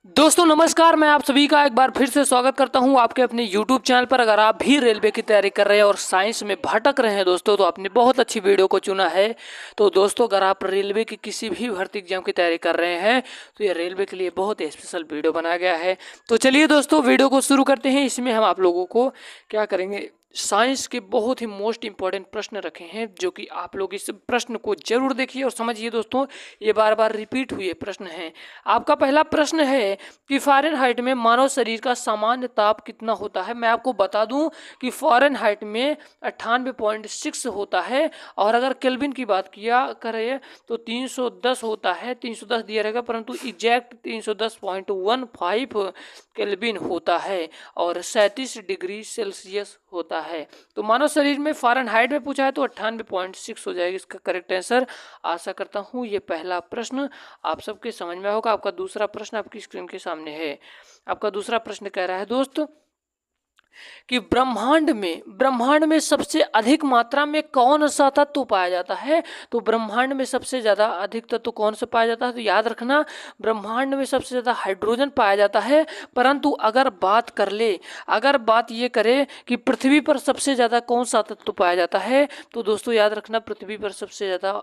दोस्तों नमस्कार, मैं आप सभी का एक बार फिर से स्वागत करता हूं आपके अपने YouTube चैनल पर। अगर आप भी रेलवे की तैयारी कर रहे हैं और साइंस में भटक रहे हैं दोस्तों, तो आपने बहुत अच्छी वीडियो को चुना है। तो दोस्तों अगर आप रेलवे की किसी भी भर्ती एग्जाम की तैयारी कर रहे हैं तो ये रेलवे के लिए बहुत स्पेशल वीडियो बनाया गया है। तो चलिए दोस्तों वीडियो को शुरू करते हैं। इसमें हम आप लोगों को क्या करेंगे, साइंस के बहुत ही मोस्ट इंपॉर्टेंट प्रश्न रखे हैं, जो कि आप लोग इस प्रश्न को जरूर देखिए और समझिए। दोस्तों ये बार बार रिपीट हुए प्रश्न हैं। आपका पहला प्रश्न है कि फ़ारेनहाइट में मानव शरीर का सामान्य ताप कितना होता है। मैं आपको बता दूं कि फ़ारेनहाइट में 98.6 होता है, और अगर केल्विन की बात किया करें तो 310 होता है। 310 दिया रहेगा, परंतु एग्जैक्ट 310.15 केल्विन होता है और 37 डिग्री सेल्सियस होता है। तो मानव शरीर में फ़ारेनहाइट में पूछा है तो 98.6 हो जाएगा इसका करेक्ट आंसर। आशा करता हूँ ये पहला प्रश्न आप सबके समझ में होगा। आपका दूसरा प्रश्न आपकी स्क्रीन के सामने है। आपका दूसरा प्रश्न कह रहा है दोस्त कि ब्रह्मांड में सबसे अधिक मात्रा में कौन सा तत्व पाया जाता है। तो ब्रह्मांड में सबसे ज़्यादा अधिक तत्व कौन सा पाया जाता है, तो याद रखना ब्रह्मांड में सबसे ज़्यादा हाइड्रोजन पाया जाता है। परंतु अगर बात ये करे कि पृथ्वी पर सबसे ज़्यादा कौन सा तत्व पाया जाता है, तो दोस्तों याद रखना पृथ्वी पर सबसे ज़्यादा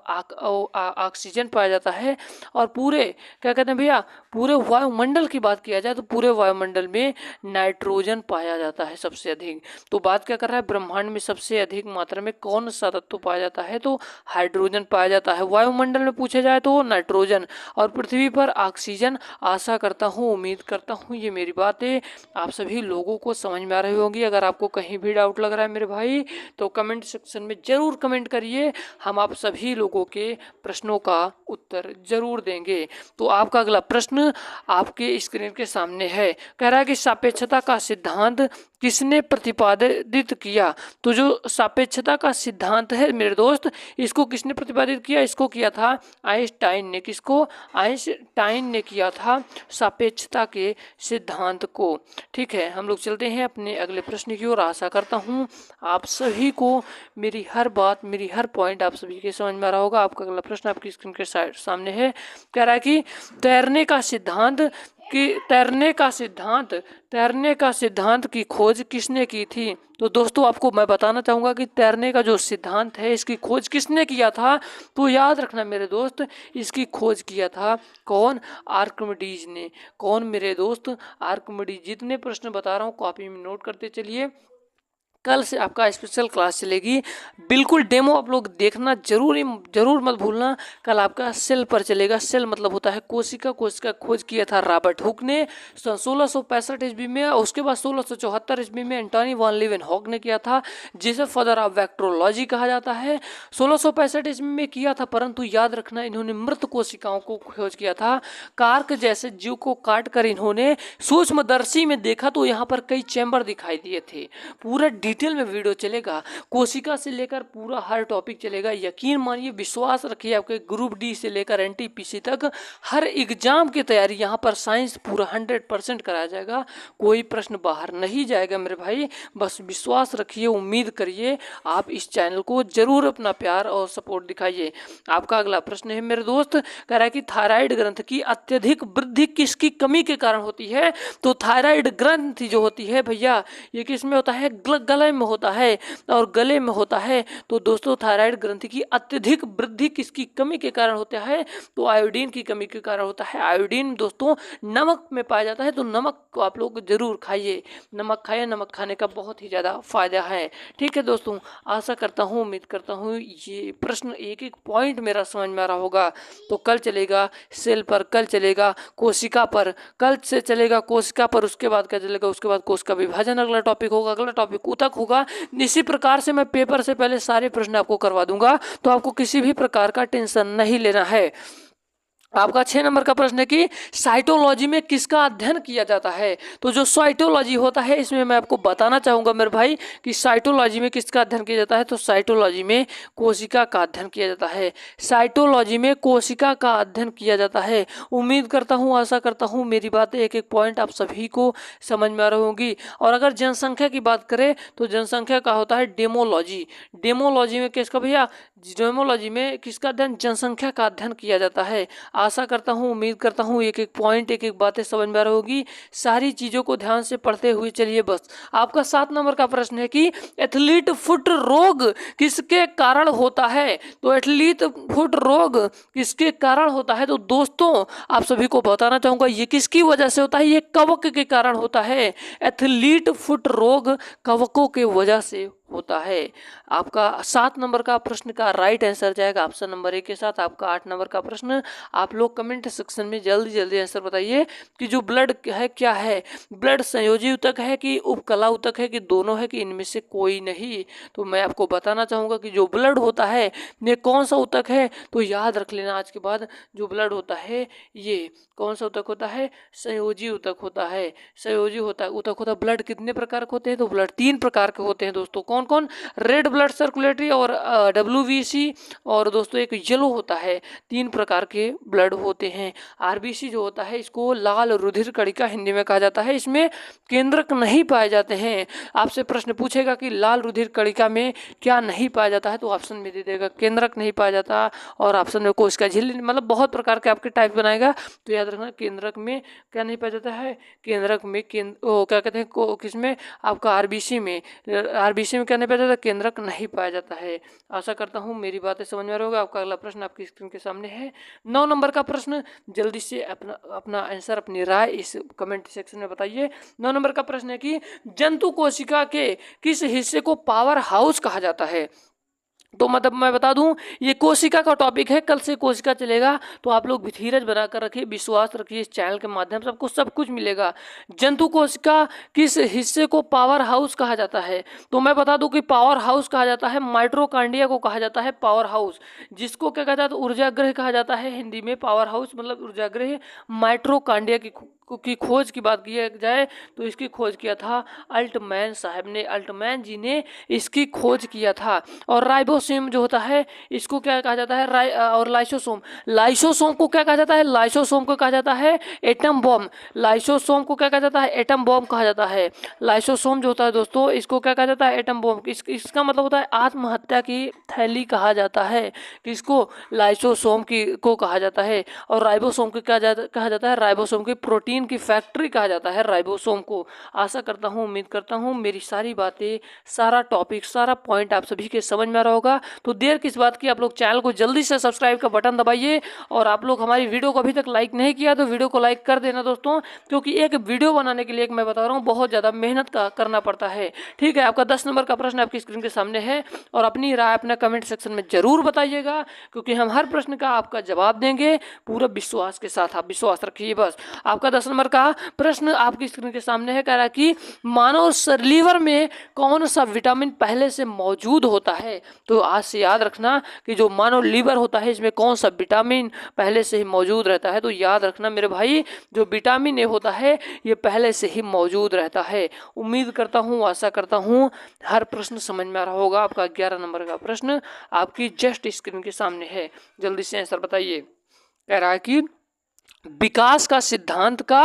ऑक्सीजन पाया जाता है। और पूरे क्या कहते हैं भैया, पूरे वायुमंडल की बात किया जाए तो पूरे वायुमंडल में नाइट्रोजन पाया जाता है सबसे अधिक। तो बात क्या कर रहा है, ब्रह्मांड में सबसे अधिक मात्रा में कौन सा तत्व पाया जाता है, तो हाइड्रोजन पाया जाता है। वायुमंडल में पूछे जाए तो नाइट्रोजन, और पृथ्वी पर ऑक्सीजन। आशा करता हूँ, उम्मीद करता हूँ ये मेरी बातें आप सभी लोगों को समझ में आ रही होंगी। अगर आपको कहीं भी डाउट लग रहा है मेरे भाई, तो कमेंट सेक्शन में जरूर कमेंट करिए, हम आप सभी लोगों के प्रश्नों का उत्तर जरूर देंगे। तो आपका अगला प्रश्न आपके स्क्रीन के सामने है। कह रहा है कि सापेक्षता का सिद्धांत किसने प्रतिपादित किया। तो जो सापेक्षता का सिद्धांत है मेरे दोस्त, इसको किसने प्रतिपादित किया, इसको किया था आइंस्टाइन ने। किसको, आइंस्टाइन ने किया था सापेक्षता के सिद्धांत को। ठीक है, हम लोग चलते हैं अपने अगले प्रश्न की ओर। आशा करता हूँ आप सभी को मेरी हर बात, मेरी हर पॉइंट आप सभी के समझ में आ रहा होगा। आपका अगला प्रश्न आपकी स्क्रीन के सामने है। कह रहा है कि तैरने का सिद्धांत की खोज किसने की थी। तो दोस्तों आपको मैं बताना चाहूँगा कि तैरने का जो सिद्धांत है, इसकी खोज किसने किया था, तो याद रखना मेरे दोस्त, इसकी खोज किया था कौन, आर्किमिडीज ने। कौन मेरे दोस्त, आर्किमिडीज। जितने प्रश्न बता रहा हूँ कॉपी में नोट करते चलिए। कल से आपका स्पेशल क्लास चलेगी, बिल्कुल डेमो आप लोग देखना जरूर मत भूलना। कल आपका सेल पर चलेगा। सेल मतलब होता है कोशिका। कोशिका खोज किया था रॉबर्ट हुक ने 1665 ईस्वी में। उसके बाद 1674 ईस्वी में एंटोनी वॉन लीवेनहॉक ने किया था, जिसे फादर ऑफ वेक्टरोलॉजी कहा जाता है। 1665 ईस्वी में किया था, परंतु याद रखना इन्होंने मृत कोशिकाओं को खोज किया था। कार्क जैसे जीव को काट कर इन्होंने सूक्ष्मदर्शी में देखा तो यहाँ पर कई चैम्बर दिखाई दिए थे। पूरा डिटेल में वीडियो चलेगा, कोशिका से लेकर पूरा हर टॉपिक चलेगा। यकीन मानिए, विश्वास रखिए, आपके ग्रुप डी से लेकर एनटीपीसी तक हर एग्जाम की तैयारी यहाँ पर साइंस पूरा 100% कराया जाएगा। कोई प्रश्न बाहर नहीं जाएगा मेरे भाई, बस विश्वास रखिए, उम्मीद करिए। आप इस चैनल को जरूर अपना प्यार और सपोर्ट दिखाइए। आपका अगला प्रश्न है मेरे दोस्त, कह रहा है कि थायराइड ग्रंथ की अत्यधिक वृद्धि किसकी कमी के कारण होती है। तो थायराइड ग्रंथ जो होती है भैया, ये किस में होता है, गले में होता है और गले में होता है। तो दोस्तों थायराइड ग्रंथि की अत्यधिक वृद्धि किसकी कमी के कारण होता है, तो आयोडीन की कमी के कारण होता है। आयोडीन दोस्तों नमक में पाया जाता है, तो नमक को आप लोग जरूर खाइए। नमक खाइए, नमक खाने का बहुत ही ज़्यादा फायदा है। ठीक है दोस्तों, आशा करता हूँ, उम्मीद करता हूँ ये प्रश्न एक एक पॉइंट मेरा समझ में आ रहा होगा। तो कल चलेगा सेल पर, कल चलेगा कोशिका पर, कल से चलेगा कोशिका पर, उसके बाद क्या चलेगा, उसके बाद कोशिका विभाजन अगला टॉपिक होगा, अगला टॉपिक ऊतक होगा। इसी प्रकार से मैं पेपर से पहले सारे प्रश्न आपको करवा दूंगा, तो आपको किसी भी प्रकार का टेंशन नहीं लेना है। आपका 6 नंबर का प्रश्न है कि साइटोलॉजी में किसका अध्ययन किया जाता है। तो जो साइटोलॉजी होता है, इसमें मैं आपको बताना चाहूँगा मेरे भाई कि साइटोलॉजी में किसका अध्ययन किया जाता है। तो साइटोलॉजी में कोशिका का अध्ययन किया जाता है। साइटोलॉजी में कोशिका का अध्ययन किया जाता है। उम्मीद करता हूँ, आशा करता हूँ मेरी बातें एक एक पॉइंट आप सभी को समझ में आ रही होंगी। और अगर जनसंख्या की बात करें तो जनसंख्या का होता है डेमोलॉजी। डेमोलॉजी में किसका भैया, जीनोमोलॉजी में किसका अध्ययन, जनसंख्या का अध्ययन किया जाता है। आशा करता हूँ, उम्मीद करता हूँ एक एक पॉइंट, एक एक बातें समझ में आ रही होगी। सारी चीज़ों को ध्यान से पढ़ते हुए चलिए। बस आपका 7 नंबर का प्रश्न है कि एथलीट फुट रोग किसके कारण होता है। तो एथलीट फुट रोग किसके कारण होता है, तो दोस्तों आप सभी को बताना चाहूँगा ये किसकी वजह से होता है, ये कवक के कारण होता है। एथलीट फुट रोग कवकों के वजह से होता है। आपका 7 नंबर का प्रश्न का राइट आंसर जाएगा ऑप्शन नंबर 1 के साथ। आपका 8 नंबर का प्रश्न आप लोग कमेंट सेक्शन में जल्दी जल्दी आंसर बताइए कि जो ब्लड है क्या है, ब्लड संयोजी ऊतक है कि उपकला ऊतक है कि दोनों है कि इनमें से कोई नहीं। तो मैं आपको बताना चाहूँगा कि जो ब्लड होता है ये कौन सा ऊतक है, तो याद रख लेना आज के बाद, जो ब्लड होता है ये कौन सा ऊतक होता है, संयोजी ऊतक होता है। संयोजी होता है ऊतक होता है। ब्लड कितने प्रकार के होते हैं, तो ब्लड 3 प्रकार के होते हैं दोस्तों। कौन कौन, रेड ब्लड सर्कुलेटरी और WBC, और दोस्तों एक येलो होता है। 3 प्रकार के ब्लड होते हैं। RBC जो होता है इसको लाल रुधिर कणिका हिंदी में कहा जाता है। इसमें केंद्रक नहीं पाए जाते हैं। आपसे प्रश्न पूछेगा कि लाल रुधिर कणिका में क्या नहीं पाया जाता है, तो ऑप्शन में दे देगा केंद्रक नहीं पाया जाता, और ऑप्शन में कोशिका झिल्ली, मतलब बहुत प्रकार के आपके टाइप बनाएगा। तो याद रखना केंद्रक में क्या नहीं पाया जाता है, केंद्रक में क्या कहते हैं किसमें, आपका RBC में क्या नहीं पाया जाता, केंद्रक नहीं पाया जाता है। आशा करता हूँ मेरी बातें समझ में आ रही होगी। आपका अगला प्रश्न आपकी स्क्रीन के सामने है 9 नंबर का प्रश्न। जल्दी से अपना आंसर, अपनी राय इस कमेंट सेक्शन में बताइए। 9 नंबर का प्रश्न है कि जंतु कोशिका के किस हिस्से को पावर हाउस कहा जाता है। तो मतलब मैं बता दूं ये कोशिका का टॉपिक है, कल से कोशिका चलेगा, तो आप लोग धीरज बनाकर रखिए, विश्वास रखिए, इस चैनल के माध्यम से आपको सब कुछ मिलेगा। जंतु कोशिका किस हिस्से को पावर हाउस कहा जाता है, तो मैं बता दूं कि पावर हाउस कहा जाता है माइटोकॉन्ड्रिया को कहा जाता है पावर हाउस, जिसको क्या कहा जाता है, ऊर्जागृह कहा जाता है हिंदी में। पावर हाउस मतलब ऊर्जागृह। माइटोकॉन्ड्रिया की खोज की बात की जाए तो इसकी खोज किया था अल्टमैन साहब ने, अल्टमैन जी ने इसकी खोज किया था। और राइबोसोम जो होता है इसको क्या कहा जाता है, और लाइसोसोम को क्या कहा जाता है, लाइसोसोम को कहा जाता है एटम बॉम्ब। लाइसोसोम को क्या कहा जाता है, एटम बॉम्ब कहा जाता है। लाइसोसोम जो होता है दोस्तों इसको क्या कहा जाता है, एटम बॉम्ब। इसका मतलब होता है आत्महत्या की थैली कहा जाता है, किसको, लाइसोसोम को कहा जाता है। और राइबोसोम को क्या कहा जाता है, राइबोसोम की प्रोटीन की फैक्ट्री कहा जाता है राइबोसोम को। आशा करता हूँ, उम्मीद करता हूँ मेरी सारी बातें, सारा टॉपिक, सारा पॉइंट आप सभी के समझ में आ रहा होगा। तो देर किस बात की, आप लोग चैनल को जल्दी से सब्सक्राइब का बटन दबाइए, और आप लोग हमारी वीडियो को अभी तक लाइक नहीं किया तो वीडियो को लाइक कर देना दोस्तों, क्योंकि एक वीडियो बनाने के लिए मैं बता रहा हूँ बहुत ज़्यादा मेहनत करना पड़ता है। ठीक है, आपका 10 नंबर का प्रश्न आपकी स्क्रीन के सामने है, और अपनी राय अपना कमेंट सेक्शन में जरूर बताइएगा, क्योंकि हम हर प्रश्न का आपका जवाब देंगे पूरा विश्वास के साथ। आप विश्वास रखिए। बस आपका 10 नंबर का प्रश्न आपकी स्क्रीन के सामने है, कह रहा है कि मानव लीवर में कौन सा विटामिन पहले से मौजूद होता है। तो आज से याद रखना कि जो मानव लीवर होता है इसमें कौन सा विटामिन पहले से ही मौजूद रहता है। तो याद रखना मेरे भाई, जो विटामिन ए होता है ये पहले से ही मौजूद रहता है। उम्मीद करता हूँ, आशा करता हूँ हर प्रश्न समझ में आ रहा होगा। आपका 11 नंबर का प्रश्न आपकी जस्ट स्क्रीन के सामने है, जल्दी से आंसर बताइए। कह रहा है कि विकास का सिद्धांत का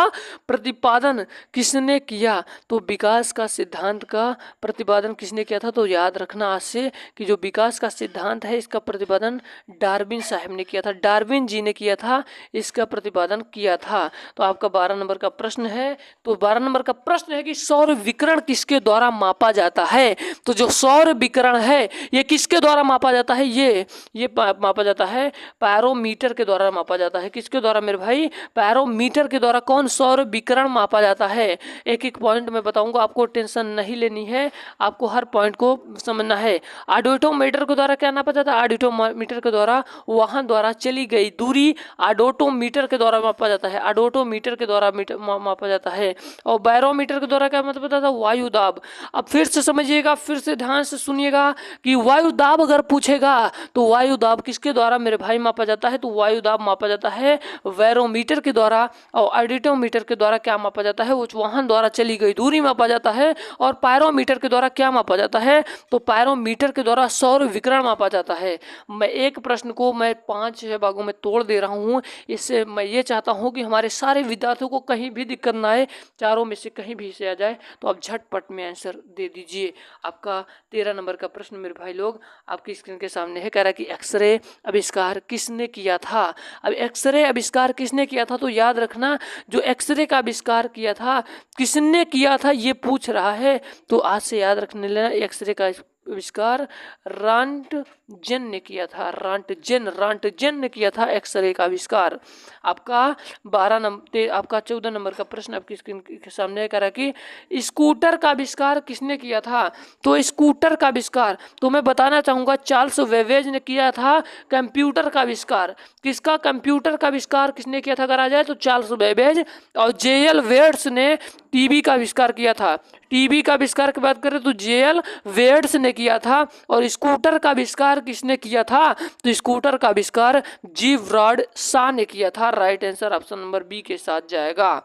प्रतिपादन किसने किया। तो विकास का सिद्धांत का प्रतिपादन किसने किया था, तो याद रखना आज से कि जो विकास का सिद्धांत है इसका प्रतिपादन डार्विन साहब ने किया था, डार्विन जी ने किया था, इसका प्रतिपादन किया था। तो आपका 12 नंबर का प्रश्न है, तो 12 नंबर का प्रश्न है कि सौर विकिरण किसके द्वारा मापा जाता है। तो जो सौर विकिरण है ये किसके द्वारा मापा जाता है, ये मापा जाता है पैरोमीटर के द्वारा मापा जाता है। किसके द्वारा मेरे भाई, पैरोमीटर के द्वारा कौन, सौर विकिरण मापा जाता है। एक एक पॉइंट में बताऊंगा, आपको टेंशन नहीं लेनी है, आपको हर पॉइंट को समझना है। ऑडोटोमीटर के द्वारा क्या नापा जाता है, ऑडोटोमीटर के द्वारा वाहन द्वारा चली गई दूरी ऑडोटोमीटर के द्वारा मापा जाता है, ऑडोटोमीटर के द्वारा मापा जाता है। और बैरोमीटर के द्वारा क्या मतलब बताता है, वायु दाब। अब फिर से समझिएगा, फिर से ध्यान से सुनिएगा कि वायु दाब अगर पूछेगा तो वायु दाब किसके द्वारा मेरे भाई मापा जाता है, तो वायु दाब मापा जाता है बैरोमीटर मीटर के द्वारा और एडिटोमीटर के द्वारा क्या मापा जाता है, उस वाहन द्वारा चली गई दूरी मापा जाता है। और पायरोमीटर के द्वारा क्या मापा जाता है, तो पायरोमीटर के द्वारा सौर विकिरण मापा जाता है। मैं एक प्रश्न को मैं 5-6 भागों में तोड़ दे रहा हूँ। इससे मैं ये चाहता हूँ कि हमारे सारे विद्यार्थियों को कहीं भी दिक्कत ना आए, चारों में से कहीं भी से आ जाए तो आप झटपट में आंसर दे दीजिए। आपका 13 नंबर का प्रश्न मेरे भाई लोग आपकी स्क्रीन के सामने है। कह रहा है कि एक्सरे आविष्कार किसने किया था। अब एक्सरे आविष्कार किसने किया था, तो याद रखना जो एक्सरे का आविष्कार किया था किसने किया था ये पूछ रहा है, तो आज से याद रखने लेना एक्सरे का आविष्कार रॉन्टजेन ने किया था। रॉन्टजेन ने किया था एक्सरे का आविष्कार। आपका 14 नंबर का प्रश्न आपकी स्क्रीन के सामने कह रहा है कि स्कूटर का आविष्कार किसने किया था। तो स्कूटर का आविष्कार तो मैं बताना चाहूँगा चार्ल्स वेबेज ने किया था। कंप्यूटर का आविष्कार किसका, कंप्यूटर का आविष्कार किसने किया था अगर आ जाए तो चार्ल्स वेबेज। और जेएल वेट्स ने टीवी का आविष्कार किया था। टीवी का आविष्कार की बात करें तो जेएल वेट्स ने किया था। और स्कूटर का आविष्कार किसने किया था, तो स्कूटर का आविष्कार जीवराड शाह ने किया था। Right answer option number B के साथ जाएगा।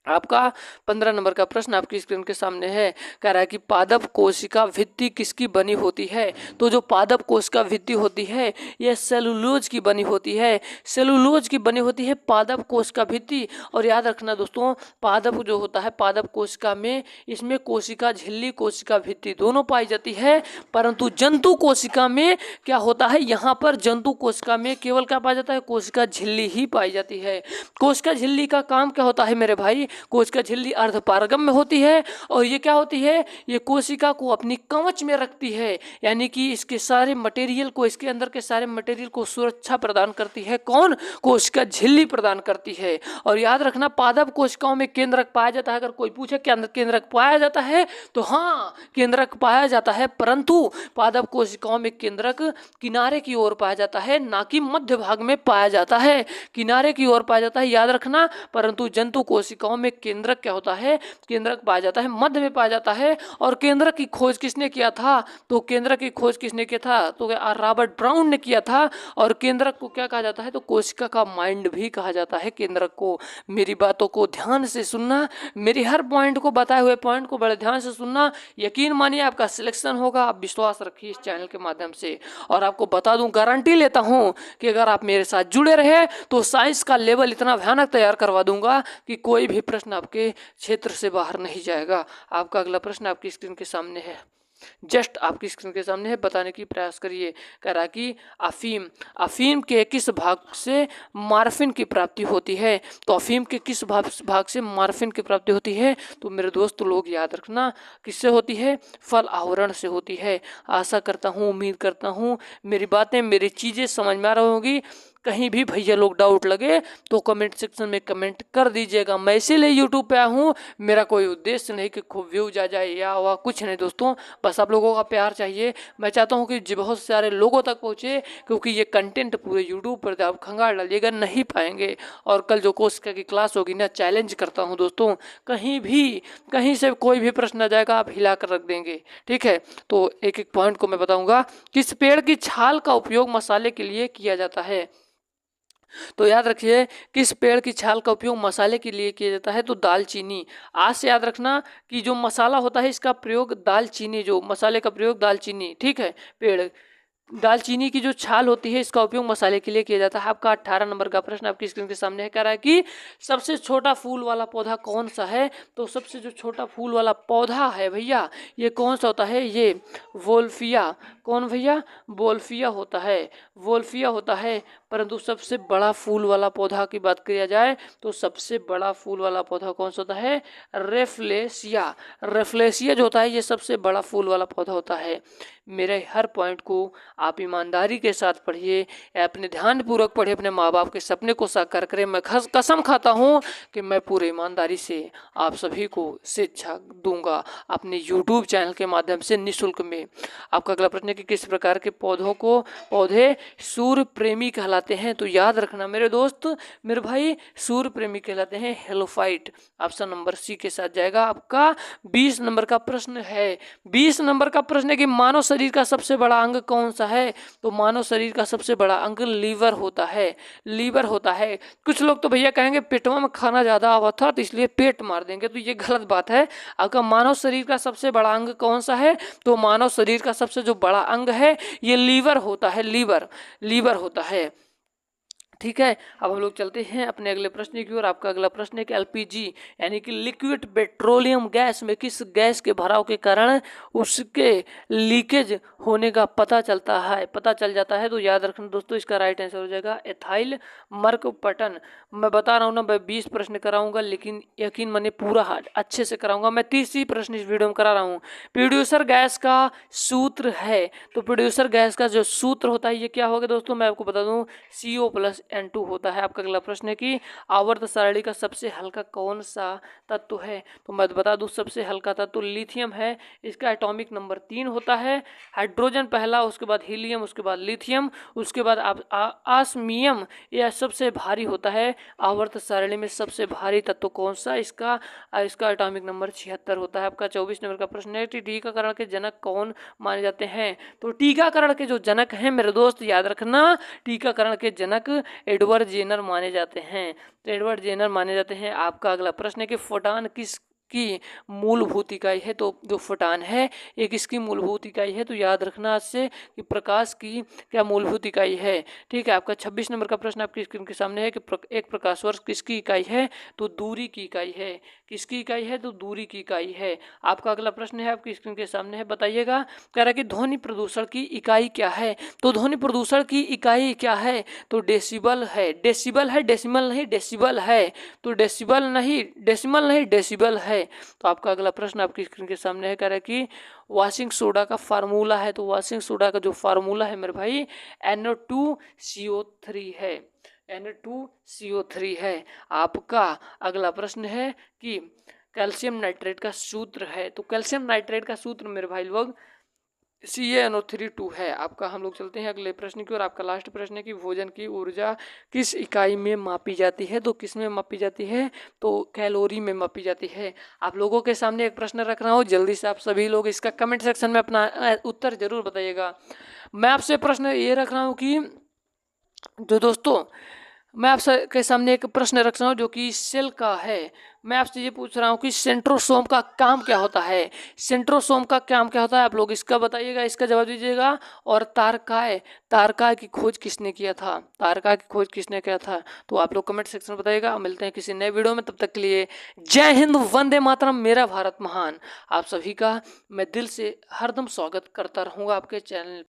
आपका 15 नंबर का प्रश्न आपकी स्क्रीन के सामने है। कह रहा है कि पादप कोशिका भित्ति किसकी बनी होती है। तो जो पादप कोशिका भित्ति होती है यह सेलुलोज की बनी होती है। सेलुलोज की बनी होती है पादप कोशिका भित्ति। और याद रखना दोस्तों पादप जो होता है पादप कोशिका में इसमें कोशिका झिल्ली कोशिका भित्ति दोनों पाई जाती है। परंतु जंतु कोशिका में क्या होता है, यहाँ पर जंतु कोशिका में केवल क्या पाया जाता है, कोशिका झिल्ली ही पाई जाती है। कोशिका झिल्ली का काम क्या होता है मेरे भाई, कोशिका झिल्ली अर्धपारगम में होती है। और ये क्या होती है, ये कोशिका को अपनी कवच में रखती है, यानी कि इसके सारे मटेरियल को, इसके अंदर के सारे मटेरियल को सुरक्षा प्रदान करती है। कौन, कोशिका झिल्ली प्रदान करती है। और याद रखना पादप कोशिकाओं में केंद्रक पाया जाता है। अगर कोई पूछे क्या केंद्रक पाया जाता है तो हाँ केंद्रक पाया जाता है, परंतु पादप कोशिकाओं में केंद्रक किनारे की ओर पाया जाता है, ना कि मध्य भाग में पाया जाता है। किनारे की ओर पाया जाता है याद रखना। परंतु जंतु कोशिकाओं में केंद्रक क्या होता है, केंद्रक पाया जाता है मध्य में पाया जाता है। और केंद्रक की खोज किसने किया था, तो केंद्रक की खोज किसने किया था, तो रॉबर्ट ब्राउन ने किया था। और केंद्रक को क्या कहा जाता है, तो कोशिका का माइंड भी कहा जाता है केंद्रक को। मेरी बातों को ध्यान से सुनना, मेरी हर पॉइंट को बताए हुए पॉइंट को बड़े ध्यान से सुनना। यकीन मानिए आपका सिलेक्शन होगा। आप विश्वास रखिए इस चैनल के माध्यम से। और आपको बता दूं, गारंटी लेता हूं कि अगर आप मेरे साथ जुड़े रहे तो साइंस का लेवल इतना भयानक तैयार करवा दूंगा कि कोई भी प्रश्न आपके क्षेत्र से बाहर नहीं जाएगा। आपका अगला प्रश्न आपकी स्क्रीन के सामने है, जस्ट आपकी स्क्रीन के सामने है, बताने की प्रयास करिए। कह रहा कि अफीम के किस भाग से मार्फिन की प्राप्ति होती है। तो अफीम के किस भाग से मार्फिन की प्राप्ति होती है, तो मेरे दोस्त लोग याद रखना किससे होती है, फल आवरण से होती है। आशा करता हूँ, उम्मीद करता हूँ मेरी बातें, मेरी चीज़ें समझ में आ रही होंगी। कहीं भी भैया लोग डाउट लगे तो कमेंट सेक्शन में कमेंट कर दीजिएगा। मैं इसीलिए यूट्यूब पे आया हूँ, मेरा कोई उद्देश्य नहीं कि खूब व्यूज आ जाए या हुआ कुछ नहीं दोस्तों, बस आप लोगों का प्यार चाहिए। मैं चाहता हूँ कि बहुत सारे लोगों तक पहुँचे, क्योंकि ये कंटेंट पूरे यूट्यूब पर आप खंगाल डालिएगा नहीं पाएंगे। और कल जो कोशिका की क्लास होगी ना, चैलेंज करता हूँ दोस्तों, कहीं से कोई भी प्रश्न आ जाएगा आप हिला कर रख देंगे, ठीक है। तो एक एक पॉइंट को मैं बताऊँगा। किस पेड़ की छाल का उपयोग मसाले के लिए किया जाता है। तो याद रखिए किस पेड़ की छाल का उपयोग मसाले के लिए किया जाता है, तो दालचीनी। आज से याद रखना कि जो मसाला होता है इसका प्रयोग दालचीनी, जो मसाले का प्रयोग दालचीनी, ठीक है। पेड़ दालचीनी की जो छाल होती है इसका उपयोग मसाले के लिए किया जाता है। आपका 18 नंबर का प्रश्न आपकी स्क्रीन के सामने है। कह रहा है कि सबसे छोटा फूल वाला पौधा कौन सा है। तो सबसे जो छोटा फूल वाला पौधा है भैया ये कौन सा होता है, ये वोल्फिया। कौन भैया, वोल्फिया होता है, वोल्फिया होता है। परंतु सबसे बड़ा फूल वाला पौधा की बात किया जाए तो सबसे बड़ा फूल वाला पौधा कौन सा होता है, रेफ्लेसिया। रेफ्लेसिया जो होता है ये सबसे बड़ा फूल वाला पौधा होता है। मेरे हर पॉइंट को आप ईमानदारी के साथ पढ़िए, अपने ध्यानपूर्वक पढ़िए, अपने माँ बाप के सपने को साकार करें। मैं कसम खाता हूँ कि मैं पूरे ईमानदारी से आप सभी को शिक्षा दूंगा अपने YouTube चैनल के माध्यम से निःशुल्क में। आपका अगला प्रश्न है कि कि किस प्रकार के पौधे सूर्य प्रेमी कहलाते हैं। तो याद रखना मेरे दोस्त, मेरे भाई, सूर्य प्रेमी कहलाते हैं हेलोफाइट। ऑप्शन नंबर सी के साथ जाएगा आपका 20 नंबर का प्रश्न है। 20 नंबर का प्रश्न है कि मानव शरीर का सबसे बड़ा अंग कौन सा है। तो मानव शरीर का सबसे बड़ा अंग लीवर होता है, लीवर होता है। कुछ लोग तो भैया कहेंगे पेटवा में खाना ज्यादा आवा था तो इसलिए पेट मार देंगे, तो ये गलत बात है। आपका मानव शरीर का सबसे बड़ा अंग कौन सा है। तो मानव शरीर का सबसे जो बड़ा अंग है ये लीवर होता है, लीवर होता है। ठीक है, अब हम लोग चलते हैं अपने अगले प्रश्न की ओर। आपका अगला प्रश्न है कि एलपीजी यानी कि लिक्विड पेट्रोलियम गैस में किस गैस के भराव के कारण उसके लीकेज होने का पता चल जाता है। तो याद रखना दोस्तों, इसका राइट आंसर हो जाएगा एथाइल मर्कपटन। मैं बता रहा हूँ ना, मैं 20 प्रश्न कराऊंगा, लेकिन यकीन मानिए पूरा अच्छे से कराऊंगा। मैं 30 ही प्रश्न इस वीडियो में करा रहा हूँ। प्रोड्यूसर गैस का सूत्र है, तो प्रोड्यूसर गैस का जो सूत्र होता है ये क्या होगा दोस्तों, मैं आपको बता दूं CO+N2 होता है। आपका अगला प्रश्न है कि आवर्त सारणी का सबसे हल्का कौन सा तत्व है। तो मैं बता दूं सबसे हल्का तत्व लिथियम है। इसका एटॉमिक नंबर 3 होता है। हाइड्रोजन पहला, उसके बाद हीलियम, उसके बाद लिथियम, उसके बाद ऑस्मियम। यह सबसे भारी होता है। आवर्त सारणी में सबसे भारी तत्व कौन सा, इसका एटॉमिक नंबर 76 होता है। आपका 24 नंबर का प्रश्न है कि टीकाकरण के जनक कौन माने जाते हैं। तो टीकाकरण के जो जनक हैं मेरे दोस्त, याद रखना, टीकाकरण के जनक एडवर्ड जेनर माने जाते हैं। तो एडवर्ड जेनर माने जाते हैं। आपका अगला प्रश्न है कि फोटॉन की मूलभूत इकाई है। तो जो फोटॉन है ये किसकी मूलभूत इकाई है। तो याद रखना आज से कि प्रकाश की क्या मूलभूत इकाई है। ठीक है, आपका 26 नंबर का प्रश्न आपकी स्क्रीन के सामने है कि एक प्रकाश वर्ष किसकी इकाई है। तो दूरी की इकाई है। किसकी इकाई है, तो दूरी की इकाई है। आपका अगला प्रश्न है आपकी स्क्रीन के सामने है, बताइएगा, कह रहा है कि ध्वनि प्रदूषण की इकाई क्या है। तो ध्वनि प्रदूषण की इकाई क्या है। तो डेसिबल है, डेसिबल है, डेसिमल नहीं, डेसिबल है। तो डेसिबल नहीं, डेसिमल नहीं, डेसिबल है। तो आपका अगला प्रश्न आपकी स्क्रीन के सामने है, कह रहा है कि वॉशिंग सोडा का फार्मूला है। तो वॉशिंग सोडा का जो फार्मूला है मेरे भाई NO2CO3 है, NO2CO3 है। आपका अगला प्रश्न है कि कैल्शियम नाइट्रेट का सूत्र है। तो कैल्शियम नाइट्रेट का सूत्र मेरे भाई लोग CaNO3 है। आपका हम लोग चलते हैं अगले प्रश्न की और। आपका लास्ट प्रश्न है कि भोजन की ऊर्जा किस इकाई में मापी जाती है। तो किस में मापी जाती है, तो कैलोरी में मापी जाती है। आप लोगों के सामने एक प्रश्न रख रहा हूँ, जल्दी से आप सभी लोग इसका कमेंट सेक्शन में अपना उत्तर जरूर बताइएगा। मैं आपसे प्रश्न ये रख रहा हूँ कि जो दोस्तों, मैं आपके सामने एक प्रश्न रख रहा हूँ जो कि सेल का है। मैं आपसे ये पूछ रहा हूँ कि सेंट्रोसोम का काम क्या होता है। सेंट्रोसोम का काम क्या होता है, आप लोग इसका बताइएगा, इसका जवाब दीजिएगा। और तारकाय की खोज किसने किया था, तारकाय की खोज किसने किया था। तो आप लोग कमेंट सेक्शन में बताइएगा। मिलते हैं किसी नए वीडियो में, तब तक के लिए जय हिंद, वंदे मातरम, मेरा भारत महान। आप सभी का मैं दिल से हरदम स्वागत करता रहूँगा आपके चैनल